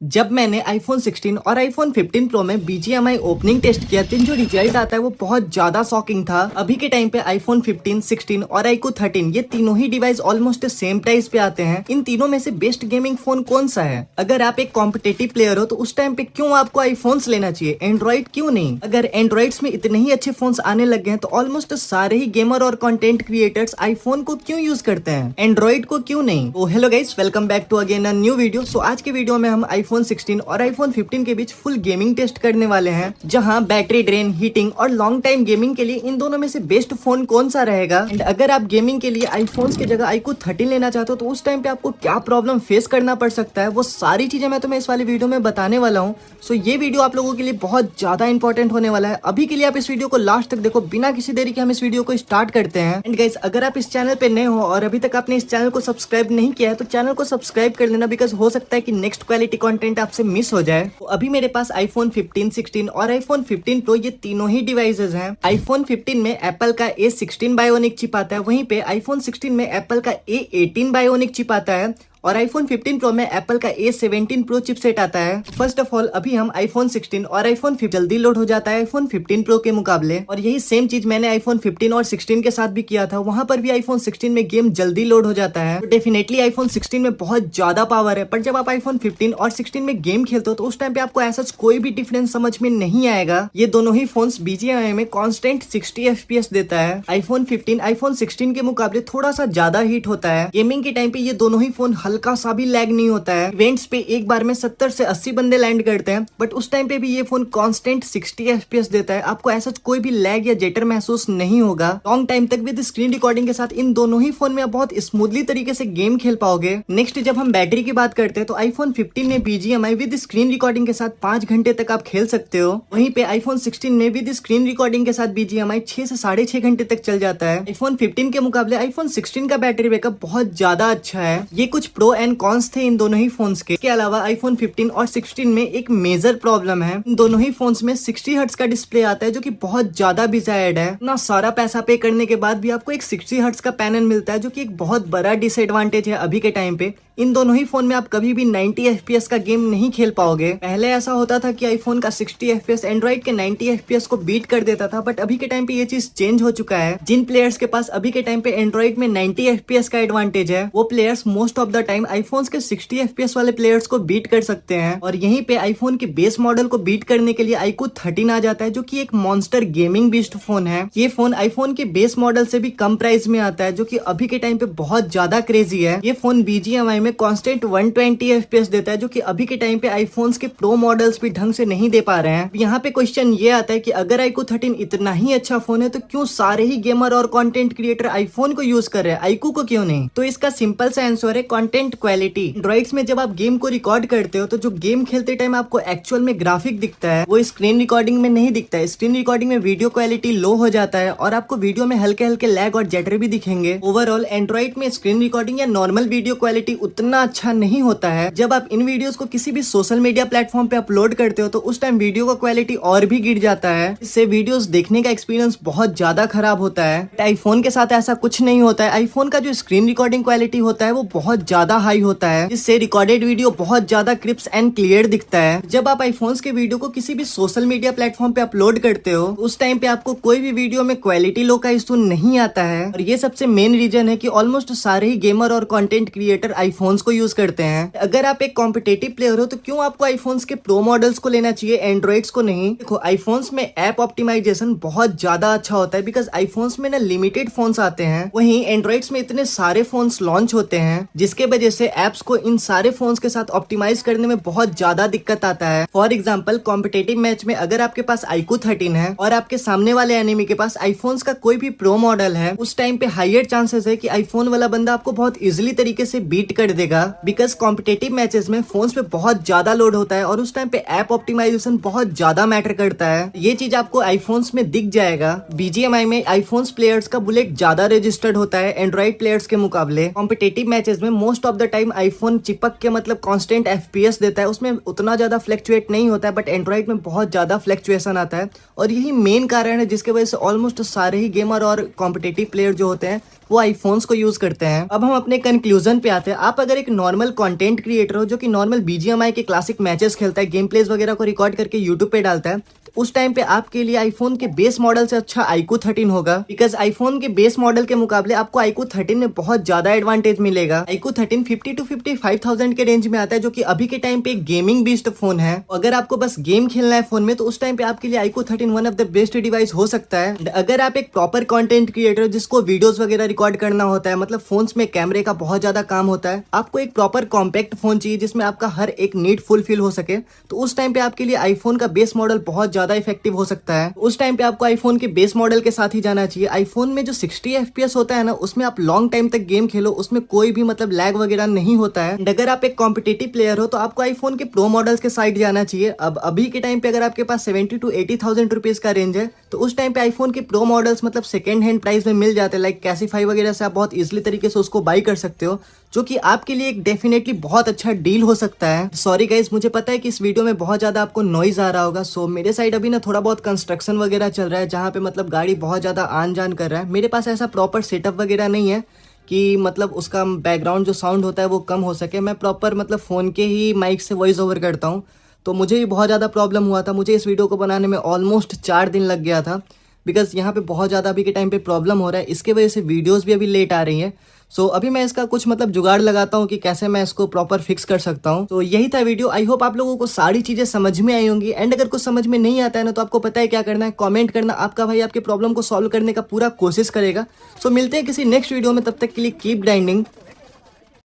जब मैंने iPhone 16 और iPhone 15 Pro में BGMI ओपनिंग टेस्ट किया तो जो रिजल्ट आता है वो बहुत ज्यादा शॉकिंग था। अभी के टाइम पे iPhone 15, 16 और iQOO 13 ये तीनों ही डिवाइस ऑलमोस्ट सेम प्राइस पे आते हैं। इन तीनों में से बेस्ट गेमिंग फोन कौन सा है? अगर आप एक कॉम्पिटेटिव प्लेयर हो तो उस टाइम पे क्यों आपको आईफोन्स लेना चाहिए, एंड्रॉइड क्यों नहीं? अगर एंड्रॉइड्स में इतने ही अच्छे फोन्स आने लग गए हैं तो ऑलमोस्ट सारे ही गेमर और कंटेंट क्रिएटर्स आईफोन को क्यों यूज करते हैं, एंड्रॉइड को क्यों नहीं? तो hello guys, welcome back to again a new video. So आज के वीडियो में हम iPhone 16 और iPhone 15 के बीच फुल गेमिंग टेस्ट करने वाले हैं, जहां बैटरी ड्रेन, हीटिंग और लॉन्ग टाइम गेमिंग के लिए इन दोनों में से बेस्ट फोन कौन सा रहेगा। एंड अगर आप गेमिंग के लिए आईफोन्स की जगह iQOO 13 लेना चाहते हो तो उस टाइम पे आपको क्या प्रॉब्लम फेस करना पड़ सकता है, वो सारी चीजें मैं तुम्हें इस वाली वीडियो में बताने वाला हूँ। सो ये वीडियो आप लोगों के लिए बहुत ज्यादा इंपॉर्टेंट होने वाला है। अभी के लिए आप इस वीडियो को लास्ट तक देखो, बिना किसी देरी के हम इस वीडियो को स्टार्ट करते हैं। एंड गाइस, अगर आप इस चैनल पे नए हो और अभी तक आपने इस चैनल को सब्सक्राइब नहीं किया है तो चैनल को सब्सक्राइब कर लेना, बिकॉज हो सकता है कि नेक्स्ट क्वालिटी कंटेंट आपसे मिस हो जाए। तो अभी मेरे पास iPhone 15, 16 और iPhone 15 Pro ये तीनों ही डिवाइसेस हैं। iPhone 15 में एप्पल का A16 बायोनिक चिप आता है, वहीं पे iPhone 16 में एप्पल का A18 बायोनिक चिप आता है और iPhone 15 Pro में एप्पल का A17 Pro चिपसेट आता है। फर्स्ट ऑफ ऑल अभी हम iPhone 16 और iPhone 15 जल्दी लोड हो जाता है iPhone 15 Pro के मुकाबले, और यही सेम चीज मैंने iPhone 15 और 16 के साथ भी किया था। वहां पर भी iPhone 16 में गेम जल्दी लोड हो जाता है। तो डेफिनेटली iPhone 16 में बहुत ज्यादा पावर है, पर जब आप iPhone 15 और 16 में गेम खेलते हो तो उस टाइम पे आपको ऐसा कोई भी डिफरेंस समझ में नहीं आएगा। ये दोनों ही फोन्स BGMI में कॉन्स्टेंट 60 FPS देता है। iPhone 15 iPhone 16 के मुकाबले थोड़ा सा ज्यादा हीट होता है। गेमिंग के टाइम पे ये दोनों ही फोन हल्का सा भी लैग नहीं होता है। इवेंट्स पे एक बार में 70 से 80 बंदे लैंड करते हैं, बट उस टाइम पे भी ये फोन कांस्टेंट 60 FPS देता है। आपको ऐसा कोई भी लैग या जेटर महसूस नहीं होगा। लॉन्ग टाइम तक विद स्क्रीन रिकॉर्डिंग के साथ इन दोनों ही फोन में आप बहुत स्मूथली तरीके से गेम खेल पाओगे। नेक्स्ट, जब हम बैटरी की बात करते हैं तो iPhone 15 में BGMI विद स्क्रीन रिकॉर्डिंग के साथ 5 घंटे तक आप खेल सकते हो। वहीं पे iPhone 16 में विद स्क्रीन रिकॉर्डिंग के साथ BGMI 6 से 6.5 घंटे तक चल जाता है। iPhone 15 के मुकाबले iPhone 16 का बैटरी बैकअप बहुत ज्यादा अच्छा है। ये कुछ प्रो एंड कॉन्स थे इन दोनों ही फोन्स के। इसके अलावा iPhone 15 और 16 में एक मेजर प्रॉब्लम है। इन दोनों ही फोन्स में 60 हर्ट्ज का डिस्प्ले आता है, जो कि बहुत ज्यादा डिजायर्ड है। इतना सारा पैसा पे करने के बाद भी आपको एक 60 हर्ट्ज का पैनल मिलता है, जो कि एक बहुत बड़ा डिसएडवांटेज है अभी के टाइम पे। इन दोनों ही फोन में आप कभी भी 90 FPS का गेम नहीं खेल पाओगे। पहले ऐसा होता था कि आईफोन का 60 FPS एंड्रॉइड के 90 FPS को बीट कर देता था, बट अभी के टाइम पे ये चीज चेंज हो चुका है। जिन प्लेयर्स के पास अभी के टाइम पे एंड्रॉइड में 90 FPS का एडवांटेज है, वो players most of the time iPhone के 60 FPS वाले प्लेयर्स को बीट कर सकते हैं। और यहीं पे आईफोन के बेस मॉडल को बीट करने के लिए iQOO 13 आ जाता है, जो कि एक मॉन्स्टर गेमिंग बीस्ट फोन है। ये फोन आईफोन के बेस मॉडल से भी कम प्राइस में आता है, जो कि अभी के टाइम पे बहुत ज्यादा क्रेजी है। ये फोन BGMI में कॉन्स्टेंट 120 FPS देता है, जो कि अभी के टाइम पे आईफोन्स के प्रो मॉडल्स भी ढंग से नहीं दे पा रहे हैं। यहाँ पे क्वेश्चन ये आता है कि अगर iQOO 13 इतना ही अच्छा फोन है तो क्यों सारे ही गेमर और कंटेंट क्रिएटर आईफोन को यूज कर रहे हैं, iQOO को क्यों नहीं? तो इसका सिंपल सा आंसर है कंटेंट क्वालिटी। एंड्रॉइड्स में जब आप गेम को रिकॉर्ड करते हो तो जो गेम खेलते टाइम आपको एक्चुअल में ग्राफिक दिखता है, वो स्क्रीन रिकॉर्डिंग में नहीं दिखता है। स्क्रीन रिकॉर्डिंग में वीडियो क्वालिटी लो हो जाता है और आपको वीडियो में हल्के हल्के लैग और जेटर भी दिखेंगे। ओवरऑल एंड्रॉइड में स्क्रीन रिकॉर्डिंग या नॉर्मल वीडियो क्वालिटी उतना अच्छा नहीं होता है। जब आप इन वीडियोस को किसी भी सोशल मीडिया प्लेटफॉर्म पे अपलोड करते हो तो उस टाइम वीडियो का क्वालिटी और भी गिर जाता है। इससे वीडियोस देखने का एक्सपीरियंस बहुत ज्यादा खराब होता है। आईफोन के साथ ऐसा कुछ नहीं होता है। आईफोन का जो स्क्रीन रिकॉर्डिंग क्वालिटी होता है वो बहुत ज्यादा हाई होता है, जिससे रिकॉर्डेड वीडियो बहुत ज्यादा क्रिस्प एंड क्लियर दिखता है। जब आप आईफोन्स के वीडियो को किसी भी सोशल मीडिया प्लेटफॉर्म पे अपलोड करते हो उस टाइम पे आपको कोई भी वीडियो में क्वालिटी लो का इशू नहीं आता है। और ये सबसे मेन रीजन है कि ऑलमोस्ट सारे ही गेमर और कंटेंट क्रिएटर आईफोन्स को यूज करते हैं। अगर आप एक कॉम्पिटेटिव प्लेयर हो तो क्यों आपको आईफोन्स के प्रो मॉडल्स को लेना चाहिए, एंड्रॉइड्स को नहीं? देखो, आईफोन्स में ऐप ऑप्टिमाइजेशन बहुत ज्यादा अच्छा होता है, बिकॉज आईफोन्स में ना लिमिटेड फोन्स आते हैं। वहीं एंड्रॉइड्स में इतने सारे फोन्स लॉन्च होते हैं, जिसके वजह से एप्स को इन सारे फोन्स के साथ ऑप्टिमाइज करने में बहुत ज्यादा दिक्कत आता है। फॉर एग्जाम्पल, कॉम्पिटेटिव मैच में अगर आपके पास iQOO 13 है और आपके सामने वाले एनिमी के पास आईफोन्स का कोई भी प्रो मॉडल है, उस टाइम पे हाइयर चांसेस है कि आईफोन वाला बंदा आपको बहुत इजिली तरीके से बीट कर देगा, बिकॉज कॉम्पिटेटिव मैचेस में फोन्स पे बहुत ज्यादा लोड होता है और उस टाइम पे ऐप ऑप्टिमाइजेशन बहुत ज्यादा मैटर करता है। ये चीज आपको आईफोन्स में दिख जाएगा। BGMI में आईफोन्स प्लेयर्स का बुलेट ज्यादा रजिस्टर्ड होता है एंड्रॉइड प्लेयर्स के मुकाबले। कॉम्पिटेटिव मैचेस में most of the time iPhone चिपक के मतलब कांस्टेंट FPS देता है, उसमें उतना ज्यादा फ्लक्चुएट नहीं होता है, बट एंड्रॉइड में बहुत ज्यादा फ्लक्चुएशन आता है। और यही मेन कारण है जिसके वजह से ऑलमोस्ट सारे ही गेमर और कॉम्पिटेटिव प्लेयर जो होते हैं वो आईफोन्स को यूज करते हैं। अब हम अपने कंक्लूजन पे आते हैं। आप अगर एक नॉर्मल कंटेंट क्रिएटर हो जो कि नॉर्मल बीजीएमआई के क्लासिक मैचेस खेलता है, गेम प्लेस वगैरह को रिकॉर्ड करके यूट्यूब पे डालता है, तो उस टाइम पे आपके लिए आईफोन के बेस मॉडल से अच्छा iQOO 13 होगा। बिकॉज आईफोन के बेस मॉडल के मुकाबले आपको iQOO 13 में बहुत ज्यादा एडवांटेज मिलेगा। iQOO 13 50 to 55,000 के रेंज में आता है, जो कि अभी के टाइम पे एक गेमिंग बीस्ट फोन है। अगर आपको बस गेम खेलना है फोन में, तो उस टाइम पे आपके लिए iQOO 13 one of the best device हो सकता है। अगर आप एक प्रॉपर कंटेंट क्रिएटर जिसको वीडियोस वगैरह रिकॉर्ड करना होता है, मतलब फोन्स में कैमरे का बहुत ज्यादा काम होता है, आपको एक प्रॉपर कॉम्पैक्ट फोन चाहिए जिसमें आपका हर एक नीड फुलफिल हो सके, तो उस टाइम पे आपके लिए आईफोन का बेस मॉडल बहुत ज्यादा इफेक्टिव हो सकता है। उस टाइम पे आपको आईफोन के बेस मॉडल के साथ ही जाना चाहिए। आईफोन में जो 60 FPS होता है ना, उसमें आप लॉन्ग टाइम तक गेम खेलो, उसमें कोई भी मतलब लैग वगैरह नहीं होता है। अगर आप एक कॉम्पिटिटिव प्लेयर हो तो आपको आईफोन के प्रो मॉडल्स के साइड जाना चाहिए। अब अभी के टाइम पे अगर आपके पास 70 to 80,000 रुपीज का रेंज है, तो उस टाइम पे आईफोन के प्रो मॉडल्स मतलब सेकंड हैंड प्राइस में मिल जाते हैं। लाइक कैसीफाई वगैरह से आप बहुत इजीली तरीके से उसको बाई कर सकते हो, जो कि आपके लिए एक डेफिनेटली बहुत अच्छा डील हो सकता है। सॉरी गाइस, मुझे पता है कि इस वीडियो में बहुत ज्यादा आपको नॉइज आ रहा होगा। सो मेरे साइड अभी ना थोड़ा बहुत कंस्ट्रक्शन वगैरह चल रहा है, जहाँ पे मतलब गाड़ी बहुत ज्यादा आन जान कर रहा है। मेरे पास ऐसा प्रॉपर सेटअप वगैरह नहीं है कि मतलब उसका बैकग्राउंड जो साउंड होता है वो कम हो सके। मैं प्रॉपर मतलब फ़ोन के ही माइक से वॉइस ओवर करता हूँ, तो मुझे भी बहुत ज़्यादा प्रॉब्लम हुआ था। मुझे इस वीडियो को बनाने में ऑलमोस्ट 4 दिन लग गया था, बिकॉज यहाँ पे बहुत ज़्यादा अभी के टाइम पे प्रॉब्लम हो रहा है। इसके वजह से वीडियोस भी अभी लेट आ रही हैं। सो अभी मैं इसका कुछ मतलब जुगाड़ लगाता हूँ कि कैसे मैं इसको प्रॉपर फिक्स कर सकता हूँ। तो यही था वीडियो। आई होप आप लोगों को सारी चीज़ें समझ में आई होंगी। एंड अगर कुछ समझ में नहीं आता है ना, तो आपको पता है क्या करना है, कमेंट करना। आपका भाई आपके प्रॉब्लम को सॉल्व करने का पूरा कोशिश करेगा। सो मिलते हैं किसी नेक्स्ट वीडियो में, तब तक के लिए कीप ग्राइंडिंग।